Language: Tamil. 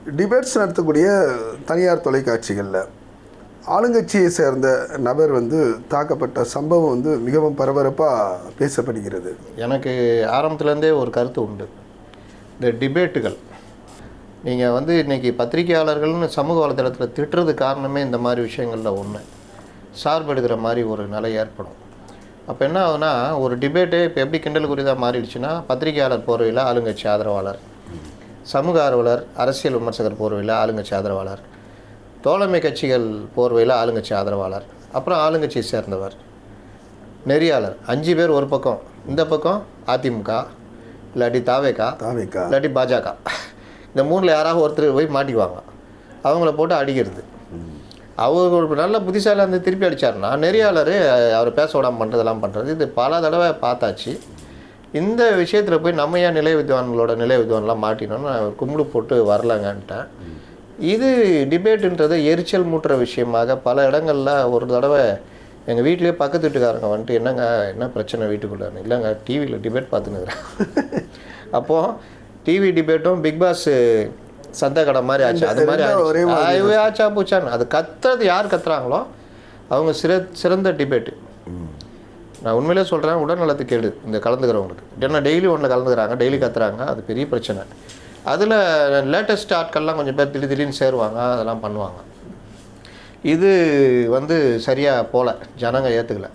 டிபேட்ஸ் நடத்தக்கூடிய தனியார் தொலைக்காட்சிகளில் ஆளுங்கட்சியை சேர்ந்த நபர் தாக்கப்பட்ட சம்பவம் மிகவும் பரபரப்பாக பேசப்படுகிறது. எனக்கு ஆரம்பத்துலேருந்தே ஒரு கருத்து உண்டு. இந்த டிபேட்டுகள் நீங்கள் இன்றைக்கி பத்திரிகையாளர்கள்னு சமூக வலைதளத்தில் திட்டுறது காரணமே இந்த மாதிரி விஷயங்களில் ஒன்று சார்பெடுக்கிற மாதிரி ஒரு நிலை ஏற்படும். அப்போ என்ன ஆகுதுன்னா, ஒரு டிபேட்டே இப்போ எப்படி கிண்டலுக்குரியதாக மாறிடுச்சுன்னா, பத்திரிகையாளர் போர்வையில் ஆளுங்கட்சி ஆதரவாளர், சமூக ஆர்வலர் அரசியல் விமர்சகர் போர்வையில் ஆளுங்கட்சி ஆதரவாளர், தோழமை கட்சிகள் போர்வையில் ஆளுங்கட்சி ஆதரவாளர், அப்புறம் ஆளுங்கட்சியை சேர்ந்தவர், நெறியாளர், 5 பேர் ஒரு பக்கம், இந்த பக்கம் அதிமுக இல்லாட்டி தாவேகா இல்லாட்டி பாஜக, இந்த 3ல் யாராவது ஒருத்தர் போய் மாட்டிக்குவாங்க. அவங்கள போட்டு அடிக்கிறது. அவர் ஒரு நல்ல புத்திசாலியாக இருந்து திருப்பி அடித்தார்னா நெறியாளர் அவர் பேச விடாமல் பண்ணுறதெல்லாம் பண்ணுறது. இது பல தடவை பார்த்தாச்சு. இந்த விஷயத்தில் போய் நம்ம ஏன் நிலை வித்வான்லாம் மாட்டினோன்னு கும்பிடு போட்டு வரலாங்கன்ட்டேன். இது டிபேட்டுன்றது எரிச்சல் மூட்டுற விஷயமாக பல இடங்களில் ஒரு தடவை எங்கள் வீட்டிலே பக்கத்து வீட்டுக்காரங்க என்னங்க என்ன பிரச்சனை வீட்டுக்குள்ளே, இல்லைங்க டிவியில் டிபேட் பார்த்துன்னுக்குறேன். அப்போது டிவி டிபேட்டும் பிக் பாஸ் சந்தை கடை மாதிரி ஆச்சு. அது மாதிரி ஆச்சா பூச்சான்னு அது கத்துறது யார் கத்துறாங்களோ அவங்க சிறந்த டிபேட்டு. நான் உண்மையிலே சொல்கிறேன், உடல்நலத்துக்கு கேடு இந்த கலந்துக்கிறவங்களுக்கு. ஏன்னா டெய்லி ஒன்றில் கலந்துக்கிறாங்க, டெய்லி கத்துறாங்க, அது பெரிய பிரச்சனை. அதில் லேட்டஸ்ட் ஆட்கள்லாம் கொஞ்சம் பேர் திடீர்னு சேருவாங்க, அதெல்லாம் பண்ணுவாங்க. இது சரியாக போகல, ஜனங்க ஏற்றுக்கல.